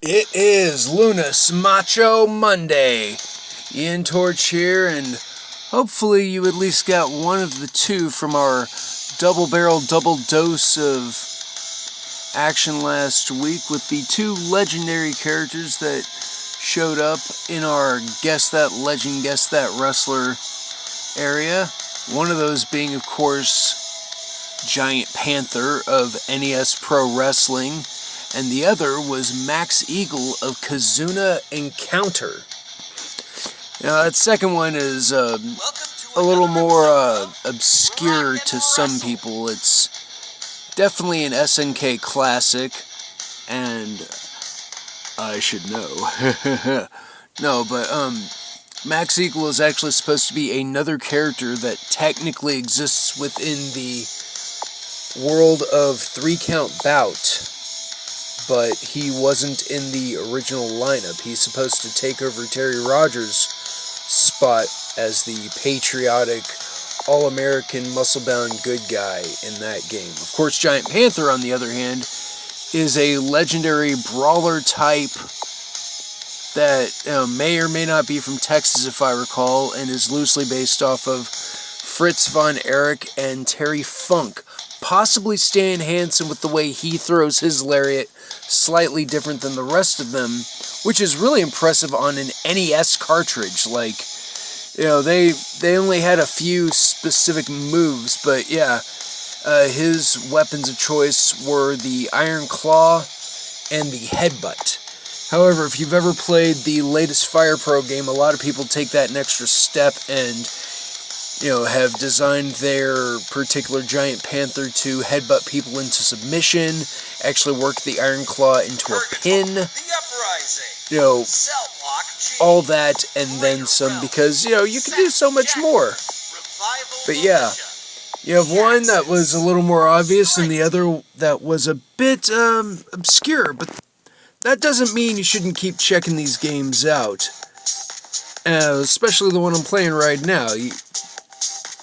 It is LUNES Macho Monday. Ian Torch here, and hopefully you at least got one of the two from our double-barrel double dose of action last week with the two legendary characters that showed up in our Guess That Legend, Guess That Wrestler area. One of those being, of course, Giant Panther of NES Pro Wrestling, and the other was Max Eagle of Kazuna Encounter. Now, that second one is a little more obscure to some people. It's definitely an SNK classic, and I should know. No, but Max Eagle is actually supposed to be another character that technically exists within the world of 3-count bout, but he wasn't in the original lineup. He's supposed to take over Terry Rogers' spot as the patriotic, all-American, muscle-bound good guy in that game. Of course, Giant Panther, on the other hand, is a legendary brawler type that may or may not be from Texas, if I recall, and is loosely based off of Fritz von Erich and Terry Funk. Possibly Stan Hansen with the way he throws his lariat, slightly different than the rest of them, which is really impressive on an NES cartridge. Like, you know, they only had a few specific moves, but yeah, his weapons of choice were the Iron Claw and the Headbutt. However, if you've ever played the latest Fire Pro game, a lot of people take that an extra step and, you know, have designed their particular Giant Panther to headbutt people into submission, actually work the Iron Claw into a pin, you know, all that and then some, because, you know, you can do so much more. But yeah, you have one that was a little more obvious and the other that was a bit obscure, but that doesn't mean you shouldn't keep checking these games out, especially the one I'm playing right now.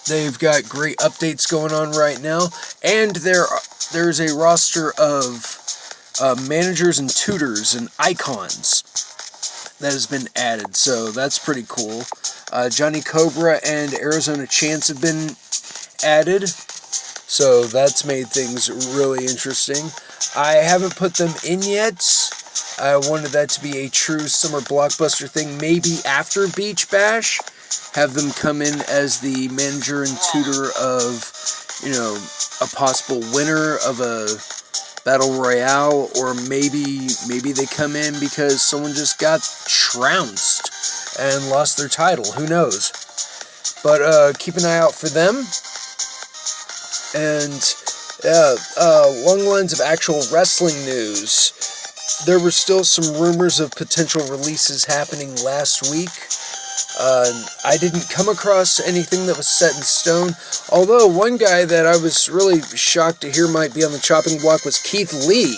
They've got great updates going on right now, and there's a roster of managers and tutors and icons that has been added, so that's pretty cool. Johnny Cobra and Arizona Chance have been added, so that's made things really interesting. I haven't put them in yet. I wanted that to be a true summer blockbuster thing, maybe after Beach Bash. Have them come in as the manager and tutor of, you know, a possible winner of a battle royale, or maybe they come in because someone just got trounced and lost their title. Who knows? But keep an eye out for them. And along the lines of actual wrestling news, there were still some rumors of potential releases happening last week. I didn't come across anything that was set in stone, although one guy that I was really shocked to hear might be on the chopping block was Keith Lee,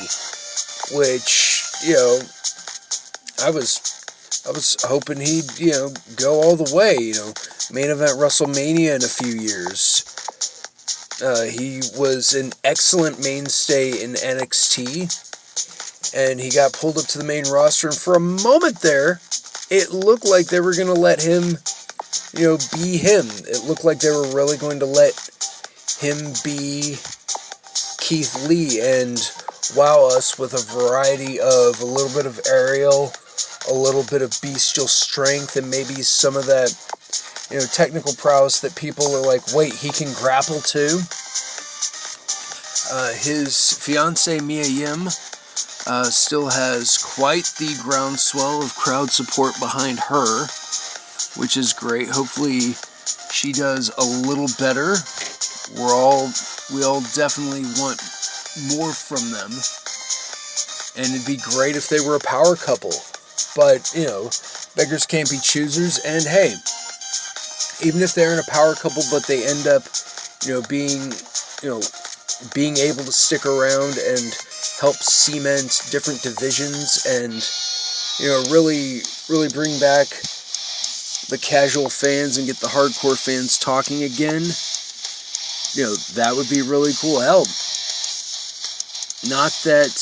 which, you know, I was hoping he'd, you know, go all the way, you know, main event WrestleMania in a few years. He was an excellent mainstay in NXT, and he got pulled up to the main roster, and for a moment there, it looked like they were going to let him, you know, be him. It looked like they were really going to let him be Keith Lee and wow us with a variety of a little bit of aerial, a little bit of bestial strength, and maybe some of that, you know, technical prowess that people are like, wait, he can grapple too? His fiancée, Mia Yim, still has quite the groundswell of crowd support behind her, which is great. Hopefully she does a little better. We all definitely want more from them, and it'd be great if they were a power couple. But, you know, beggars can't be choosers, and hey, even if they're in a power couple but they end up, you know, being able to stick around and help cement different divisions and, you know, really bring back the casual fans and get the hardcore fans talking again, you know, that would be really cool. Hell, not that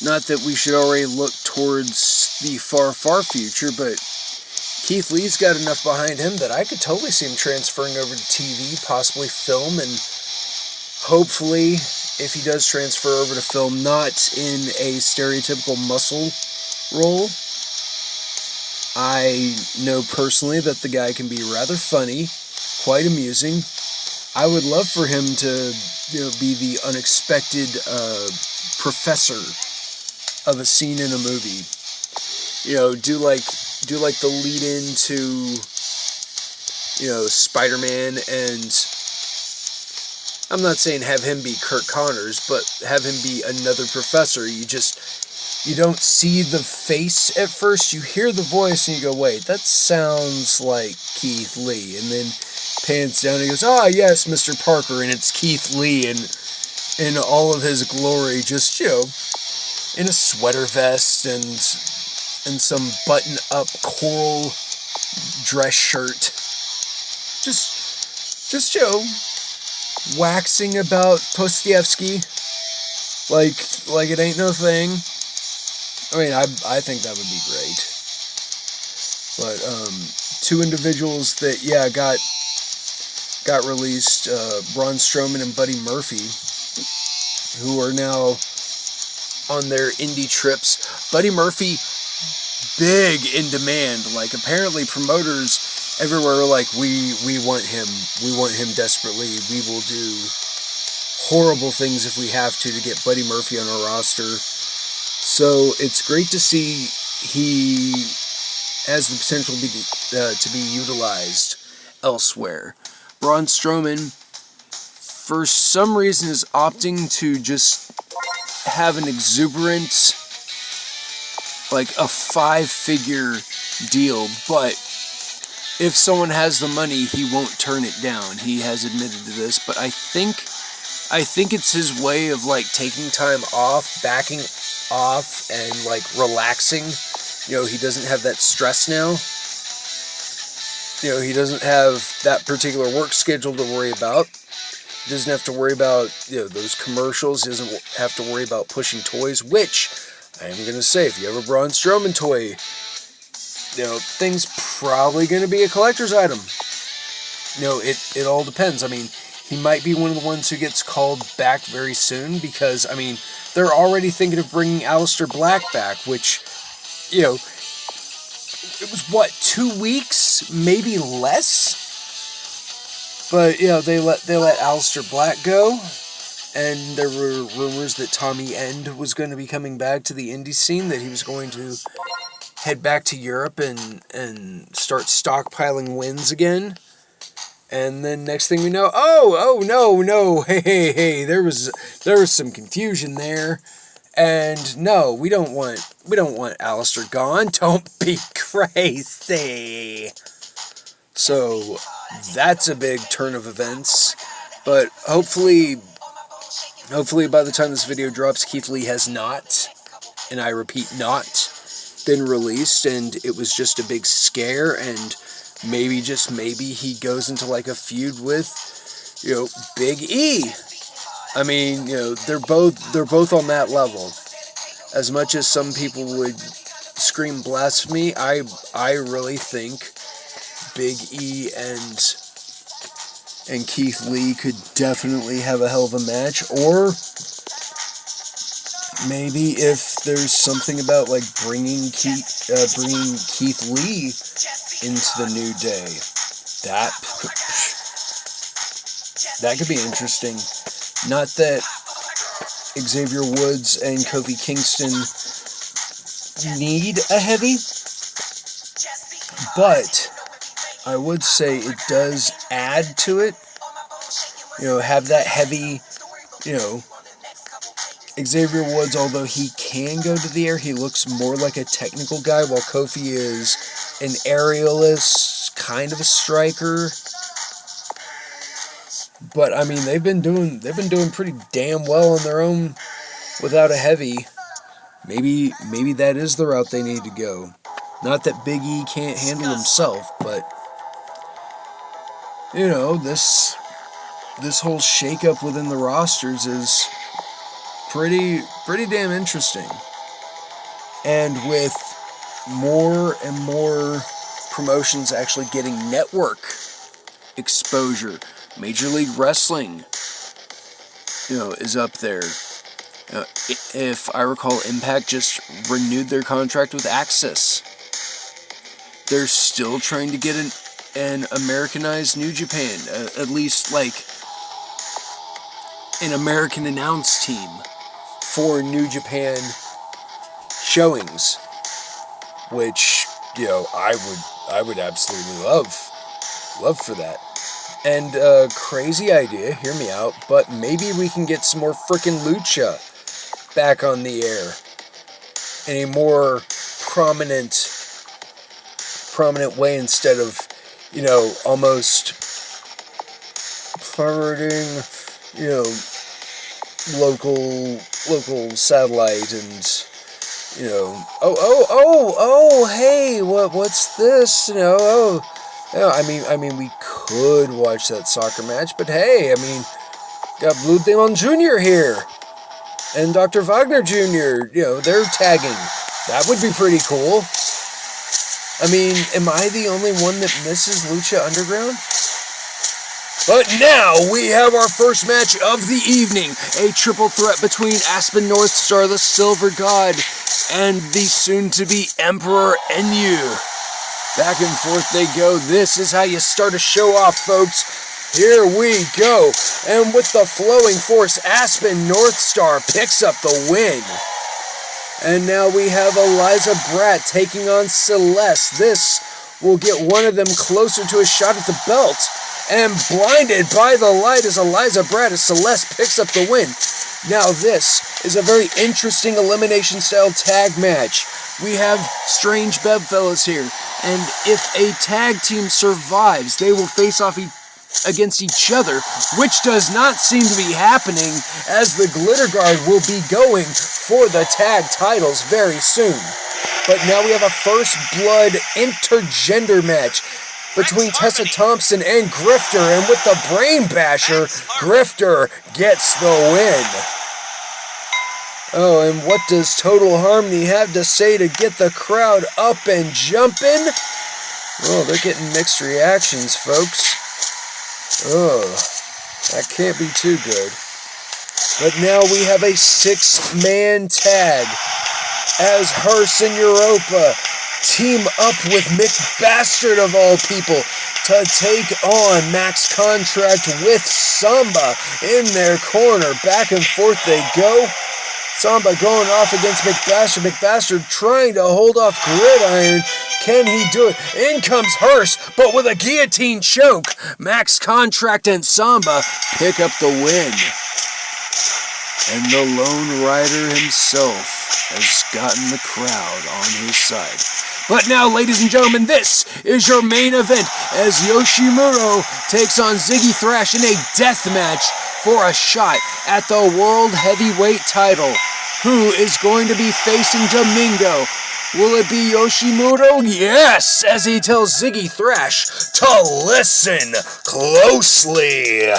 Not that we should already look towards the far, far future, but Keith Lee's got enough behind him that I could totally see him transferring over to TV, possibly film, and hopefully, if he does transfer over to film, not in a stereotypical muscle role. I know personally that the guy can be rather funny, quite amusing. I would love for him to, be the unexpected professor of a scene in a movie. Do like the lead into, Spider-Man, and I'm not saying have him be Kirk Connors, but have him be another professor. You don't see the face at first. You hear the voice and you go, wait, that sounds like Keith Lee. And then pans down and he goes, ah, yes, Mr. Parker. And it's Keith Lee in all of his glory, just, in a sweater vest and some button-up coral dress shirt. Just waxing about Dostoevsky like it ain't no thing. I mean, I think that would be great. But two individuals that got released, Braun Strowman and Buddy Murphy, who are now on their indie trips. Buddy Murphy, big in demand. Like, apparently promoters everywhere are like, we want him desperately. We will do horrible things if we have to get Buddy Murphy on our roster. So it's great to see he has the potential to be utilized elsewhere. Braun Strowman, for some reason, is opting to just have an exuberant, like a 5-figure deal, but if someone has the money, he won't turn it down. He has admitted to this, but I think it's his way of like taking time off, backing off, and like relaxing. He doesn't have that stress now. He doesn't have that particular work schedule to worry about. He doesn't have to worry about, those commercials. He doesn't have to worry about pushing toys, which I am going to say, if you have a Braun Strowman toy, thing's probably going to be a collector's item. It all depends. I mean, he might be one of the ones who gets called back very soon because, I mean, they're already thinking of bringing Aleister Black back, which, it was, 2 weeks? Maybe less? But, they let Aleister Black go, and there were rumors that Tommy End was going to be coming back to the indie scene, that he was going to head back to Europe and start stockpiling wins again. And then next thing we know, no, hey, there was some confusion there. And no, we don't want Aleister gone. Don't be crazy. So that's a big turn of events. But hopefully by the time this video drops, Keith Lee has not, and I repeat, not been released, and it was just a big scare, and maybe, just maybe, he goes into like a feud with, Big E. I mean, they're both on that level. As much as some people would scream blasphemy, I really think Big E and Keith Lee could definitely have a hell of a match. Or maybe if there's something about like bringing Keith Lee into the New Day, that could be interesting. Not that Xavier Woods and Kofi Kingston need a heavy, but I would say it does add to it. Have that heavy, Xavier Woods, although he can go to the air, he looks more like a technical guy, while Kofi is an aerialist, kind of a striker. But I mean, they've been doing pretty damn well on their own without a heavy. Maybe that is the route they need to go. Not that Big E can't handle himself, but this whole shakeup within the rosters is pretty damn interesting. And with more and more promotions actually getting network exposure, Major League Wrestling, is up there. If I recall, Impact just renewed their contract with Access. They're still trying to get an Americanized New Japan, at least like an American announce team for New Japan showings, which I would absolutely love for that. And crazy idea, hear me out, but maybe we can get some more frickin' lucha back on the air in a more prominent way, instead of almost parroting local satellite and hey, what's this? I mean we could watch that soccer match, but hey, got Blue Demon Jr. here and Dr. Wagner Jr., they're tagging. That would be pretty cool. Am I the only one that misses Lucha Underground? But now we have our first match of the evening, a triple threat between Aspen North Star, the Silver God, and the soon-to-be Emperor Enyu. Back and forth they go. This is how you start a show off, folks. Here we go. And with the flowing force, Aspen North Star picks up the win. And now we have Eliza Bratt taking on Celeste. This will get one of them closer to a shot at the belt. And blinded by the light as Eliza Bratt as Celeste picks up the win. Now this is a very interesting elimination-style tag match. We have Strange Bedfellows here, and if a tag team survives, they will face off against each other, which does not seem to be happening, as the Glitter Guard will be going for the tag titles very soon. But now we have a First Blood intergender match between Tessa Thompson and Grifter, and with the Brain Basher, Grifter gets the win. Oh, and what does Total Harmony have to say to get the crowd up and jumping? Oh, they're getting mixed reactions, folks. Oh, that can't be too good. But now we have a 6-man tag as Hearst and Europa team up with Mick Bastard of all people to take on Max Contract with Samba in their corner. Back and forth they go. Samba going off against McBastard. McBastard trying to hold off Gridiron. Can he do it? In comes Hearst, but with a guillotine choke. Max Contract and Samba pick up the win. And the Lone Rider himself has gotten the crowd on his side. But now, ladies and gentlemen, this is your main event as Yoshimuro takes on Ziggy Thrash in a death match for a shot at the World Heavyweight title. Who is going to be facing Domingo? Will it be Yoshimuro? Yes, as he tells Ziggy Thrash to listen closely.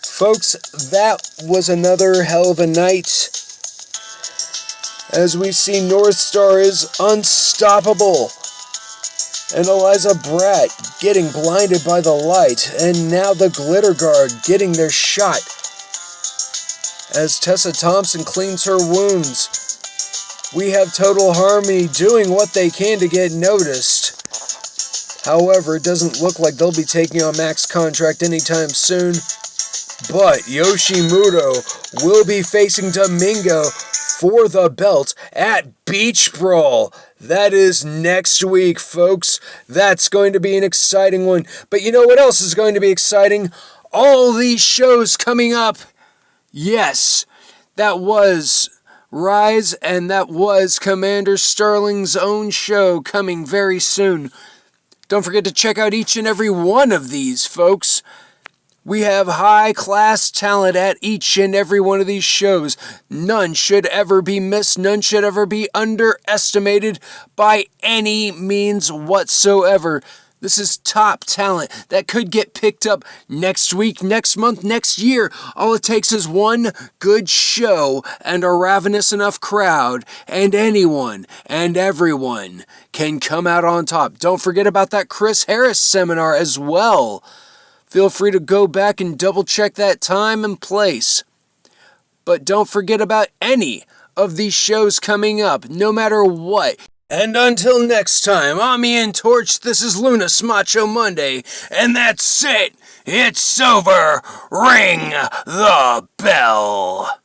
Folks, that was another hell of a night. As we see, North Star is unstoppable. And Eliza Bratt getting blinded by the light. And now the Glitter Guard getting their shot. As Tessa Thompson cleans her wounds. We have Total Harmony doing what they can to get noticed. However, it doesn't look like they'll be taking on Max Contract anytime soon. But Yoshimuro will be facing Domingo for the belt at Beach Brawl. That is next week, folks. That's going to be an exciting one. But you know what else is going to be exciting? All these shows coming up. Yes, that was Rise, and that was Commander Sterling's own show coming very soon. Don't forget to check out each and every one of these, folks. We have high-class talent at each and every one of these shows. None should ever be missed. None should ever be underestimated by any means whatsoever. This is top talent that could get picked up next week, next month, next year. All it takes is one good show and a ravenous enough crowd, and anyone and everyone can come out on top. Don't forget about that Chris Harris seminar as well. Feel free to go back and double check that time and place. But don't forget about any of these shows coming up, no matter what. And until next time, I'm Ian Torch, this is LUNES Macho Monday, and that's it! It's over! Ring the bell!